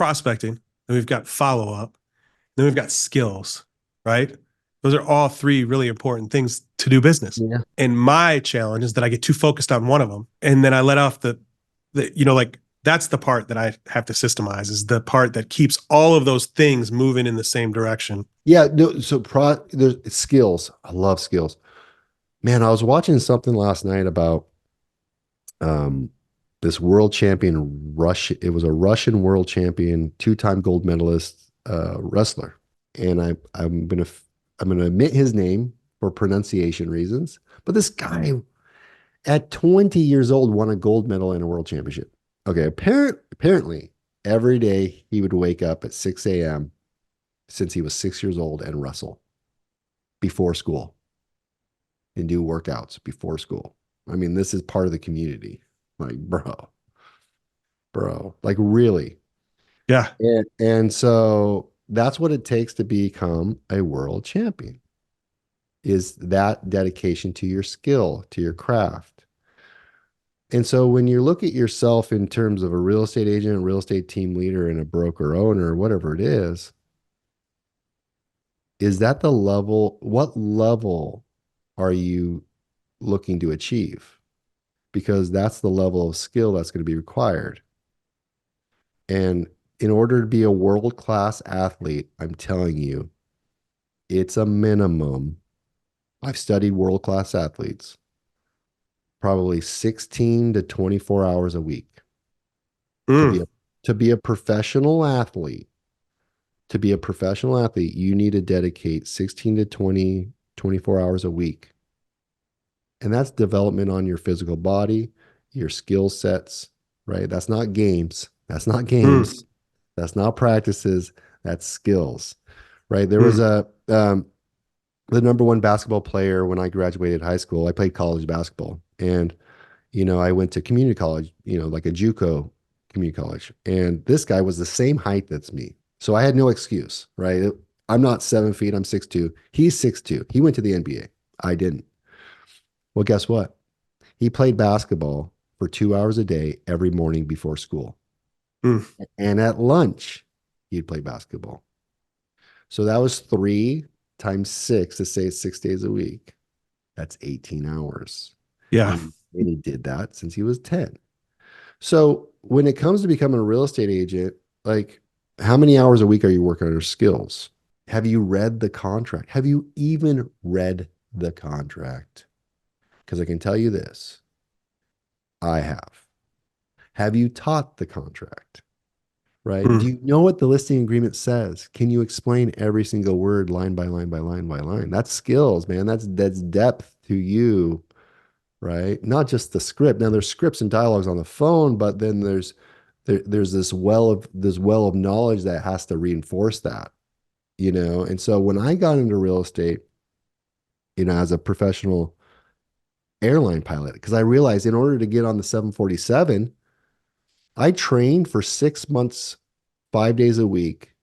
prospecting, then we've got follow-up, then we've got skills, right? Those are all three really important things to do business. Yeah. And my challenge is that I get too focused on one of them. And then I let off like that's the part that I have to systemize, is the part that keeps all of those things moving in the same direction. Yeah. No, so there's skills. I love skills. Man, I was watching something last night about um this world champion Rush. It was a Russian world champion, two-time gold medalist wrestler. And I'm gonna omit his name for pronunciation reasons. But this guy at 20 years old won a gold medal in a world championship. Okay, apparently every day he would wake up at 6 a.m. since he was 6 years old and wrestle before school and do workouts before school. I mean, this is part of the community. Like, bro, like really. Yeah. And so that's what it takes to become a world champion, is that dedication to your skill, to your craft. And so when you look at yourself in terms of a real estate agent, a real estate team leader, and a broker owner, whatever it is that the level? What level are you looking to achieve? Because that's the level of skill that's going to be required. And in order to be a world-class athlete, I'm telling you, it's a minimum. I've studied world-class athletes, probably 16 to 24 hours a week to be Mm. a to be a professional athlete. To be a professional athlete, you need to dedicate 16 to 24 hours a week. And that's development on your physical body, your skill sets, right? That's not games. That's not Mm. games. That's not practices. That's skills, right? There was Mm. the number one basketball player when I graduated high school. I played college basketball, and I went to community college, like a JUCO community college, and this guy was the same height that's me, so I had no excuse, right? I'm not 7 feet. I'm 6'2". He's 6'2". He went to the NBA. I didn't. Well, guess what? He played basketball for 2 hours a day every morning before school, Mm. and at lunch, he'd play basketball. So that was 3 times 6 to say 6 days a week. That's 18 hours. Yeah. And he did that since he was 10. So when it comes to becoming a real estate agent, like, how many hours a week are you working on your skills? Have you read the contract? Have you even read the contract? Because I can tell you this, I have. Have you taught the contract? Right? Do Mm. you know what the listing agreement says? Can you explain every single word line by line by line by line? That's skills, man. That's depth to you, right? Not just the script. Now there's scripts and dialogues on the phone, but then there's this well of knowledge that has to reinforce that. And so when I got into real estate, as a professional airline pilot, because I realized in order to get on the 747, I trained for 6 months, 5 days a week,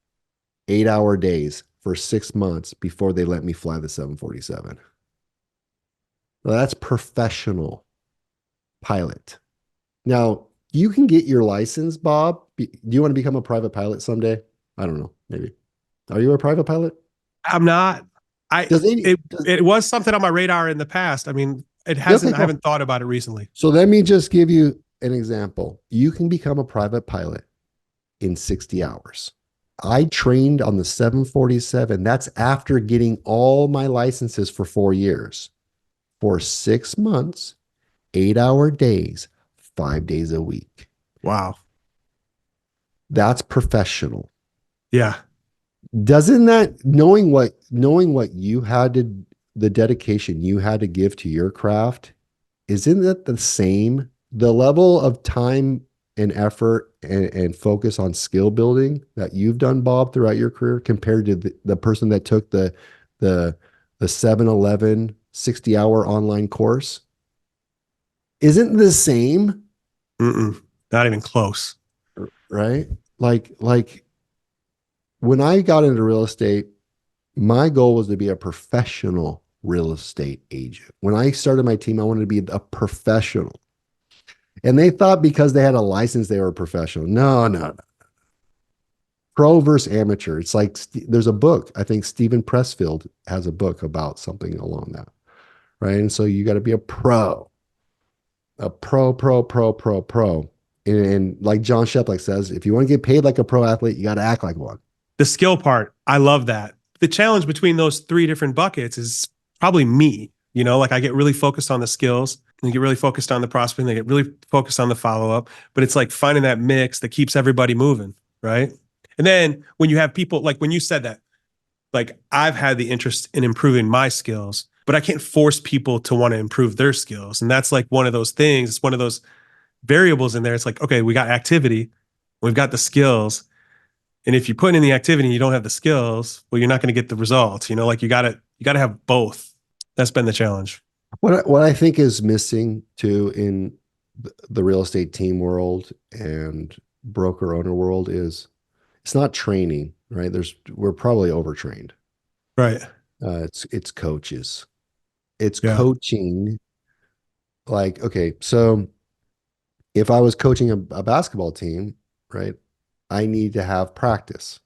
8-hour days for 6 months before they let me fly the 747. Well, that's professional pilot. Now, you can get your license, Bob. Do you want to become a private pilot someday? I don't know. Maybe. Are you a private pilot? I'm not. I Does any it does it was something on my radar in the past. I mean, it Okay, hasn't. I cool. haven't thought about it recently. So let me just give you an example. You can become a private pilot in 60 hours. I trained on the 747. That's after getting all my licenses for 4 years, for 6 months, 8-hour days, 5 days a week. Wow. That's professional. Yeah. Doesn't that, knowing what the dedication you had to give to your craft, isn't that the same? The level of time and effort and focus on skill building that you've done, Bob, throughout your career compared to the person that took the the 7-Eleven 60-hour online course isn't the same, Mm-mm. Not even close. right? Like when I got into real estate, my goal was to be a professional real estate agent. When I started my team, I wanted to be a professional. And they thought because they had a license, they were a professional. No, no, no. pro versus amateur. It's like there's a book. I think Stephen Pressfield has a book about something along that, right? And so you got to be a pro. And like John Sheplick says, if you want to get paid like a pro athlete, you got to act like one. The skill part, I love that. The challenge between those three different buckets is probably me. Like I get really focused on the skills and I get really focused on the prospecting. I get really focused on the follow up, but it's like finding that mix that keeps everybody moving. Right. And then when you have people like when you said that, like I've had the interest in improving my skills, but I can't force people to want to improve their skills. And that's like one of those things. It's one of those variables in there. It's like, okay, we got activity, we've got the skills. And if you put in the activity and you don't have the skills, well, you're not going to get the results. Like you gotta have both. That's been the challenge. What I think is missing too in the real estate team world and broker owner world is it's not training, right? We're probably overtrained. Right. It's coaches. It's Yeah. coaching. Like, okay, so if I was coaching a basketball team, right, I need to have practice.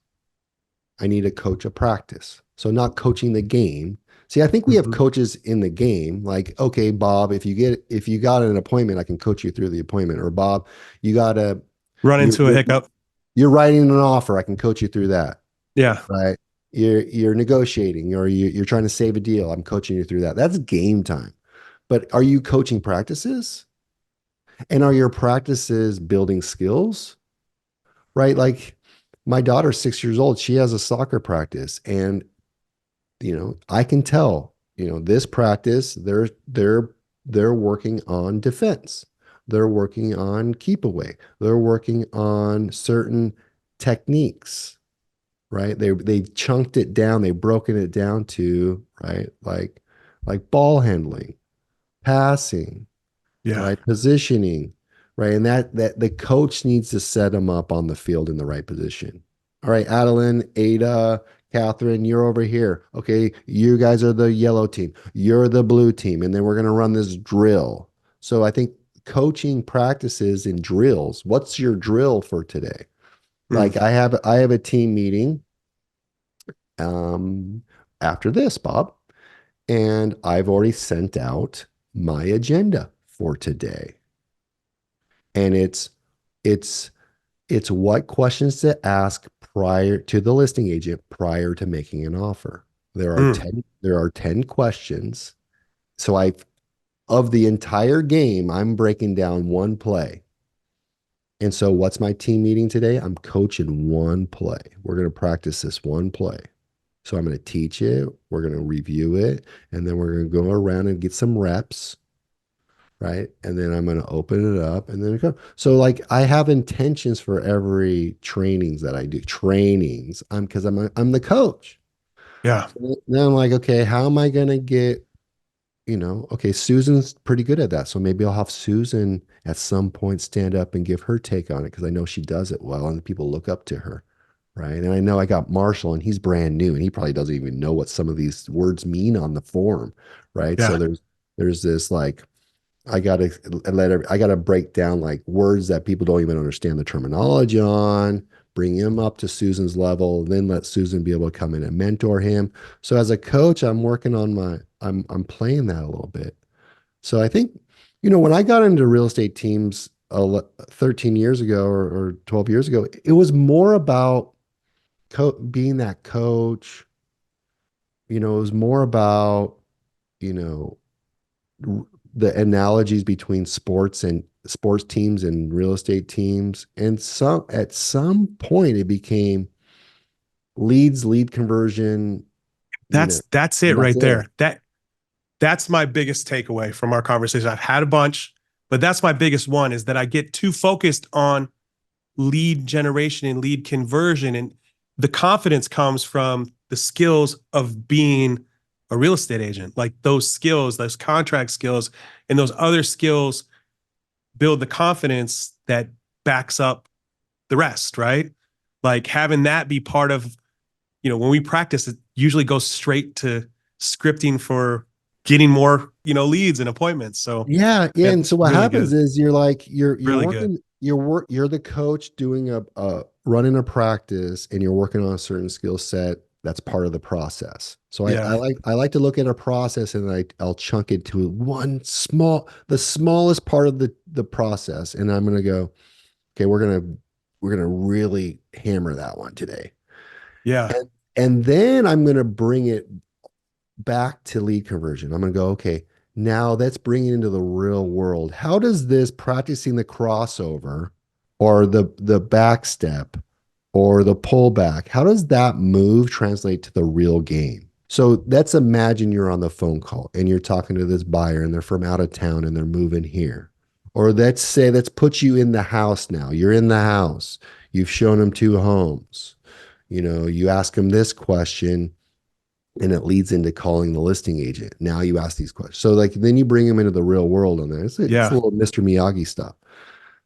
I need to coach a practice. So not coaching the game. See, I think we have Mhm. coaches in the game. Like, okay, Bob, if you got an appointment, I can coach you through the appointment. Or Bob, you got a Run you into a hiccup. you're writing an offer, I can coach you through that. Yeah. Right? You're negotiating or you're trying to save a deal. I'm coaching you through that. That's game time. But are you coaching practices? And are your practices building skills? Right? Like my daughter's 6 years old. She has a soccer practice, and I can tell, this practice, they're working on defense. They're working on keep away. They're working on certain techniques, right? They've chunked it down, they've broken it down to, right, like ball handling, passing, Yeah. right? Positioning, right? And that the coach needs to set them up on the field in the right position. All right, Adeline, Ada, Catherine, you're over here. Okay, you guys are the yellow team. You're the blue team. And then we're going to run this drill. So I think coaching practices and drills. What's your drill for today? Mm. Like I have a team meeting um after this, Bob, and I've already sent out my agenda for today. And it's it's what questions to ask prior to the listing agent prior to making an offer. Mm. There are 10 questions. So I of the entire game, I'm breaking down one play. And so what's my team meeting today? I'm coaching one play. We're going to practice this one play. So I'm going to teach it, we're going to review it, and then we're going to go around and get some reps, right? And then I'm going to open it up and then go. So like I have intentions for every trainings that I do. Trainings. I'm the coach. Yeah. So now I'm like, okay, how am I going to get, okay, Susan's pretty good at that. So maybe I'll have Susan at some point stand up and give her take on it because I know she does it well and people look up to her. Right. And I know I got Marshall and he's brand new and he probably doesn't even know what some of these words mean on the form. Right. So Yeah. there's this like I gotta break down like words that people don't even understand the terminology on, bring him up to Susan's level, then let Susan be able to come in and mentor him. So as a coach, I'm working on I'm playing that a little bit. So I think, when I got into real estate teams 13 years ago or 12 years ago, it was more about being that coach. It was more about, you know, the analogies between sports teams and real estate teams. And at some point it became lead conversion, That's it and that's right it. there. That's my biggest takeaway from our conversation. I've had a bunch, but that's my biggest one is that I get too focused on lead generation and lead conversion. And the confidence comes from the skills of being a real estate agent. Like those skills, those contract skills, and those other skills build the confidence that backs up the rest, right? Like having that be part of, when we practice, it usually goes straight to scripting for getting more, leads and appointments. So Yeah, yeah. yeah, And so what really happens good. is you're like you're Really good. working you're the coach doing running a practice and you're working on a certain skill set, that's part of the process. So Yeah. I like to look at a process and I'll chunk it to the smallest part of the process. And I'm gonna go, okay, we're gonna really hammer that one today. Yeah. And then I'm gonna bring it back to lead conversion. I'm gonna go, okay, now let's bring it into the real world. How does this practicing the crossover or the back step or the pullback, how does that move translate to the real game? So let's imagine you're on the phone call and you're talking to this buyer and they're from out of town and they're moving here. Or let's put you in the house now. You're in the house. You've shown them two homes. You know, you ask them this question and it leads into calling the listing agent. Now you ask these questions. So like then you bring them into the real world on there. It's a Yeah. little Mr. Miyagi stuff.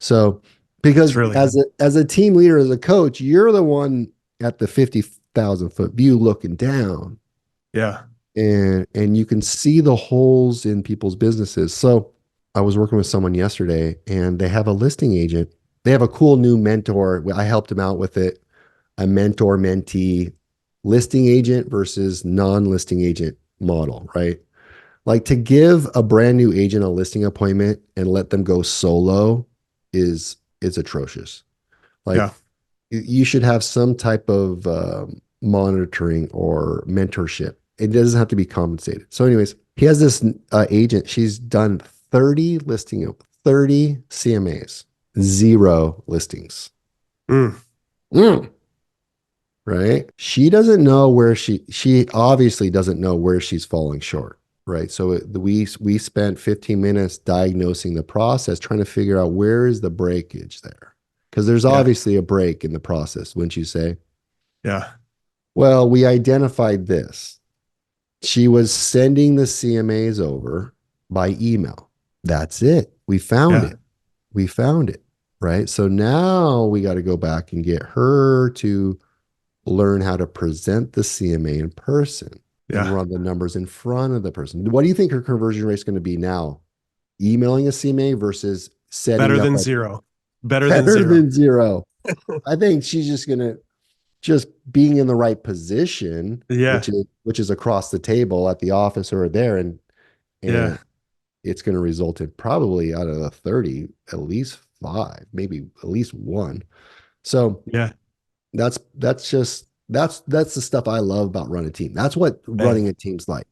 So It's because really good. as a team leader, as a coach, you're the one at the 50,000 foot view looking down Yeah. and you can see the holes in people's businesses. So I was working with someone yesterday and they have a listing agent. They have a cool new mentor. I helped him out with it. A mentor mentee listing agent versus non-listing agent model, right? Like to give a brand new agent a listing appointment and let them go solo is atrocious. Like Yeah. you should have some type of monitoring or mentorship. It doesn't have to be compensated. So, anyways, he has this agent. She's done 30 CMAs, zero listings. Mm. Mm, right? She doesn't know where she obviously doesn't know where she's falling short, right? So we spent 15 minutes diagnosing the process, trying to figure out where is the breakage there. Because there's Yeah. obviously a break in the process, wouldn't you say? Yeah. Well, we identified this. She was sending the CMAs over by email. That's it. We found Yeah. it. We found it. Right. So now we got to go back and get her to learn how to present the CMA in person and Yeah. run the numbers in front of the person. What do you think her conversion rate is going to be now? Emailing a CMA versus Better setting up than a zero. Better than better zero. than zero. I think she's just going to just being in the right position, Yeah. which is across the table at the office or there, and Yeah. it's going to result in probably out of the 30, at least five, maybe at least one. So Yeah. that's the stuff I love about running a team. That's what Man. running a team's like.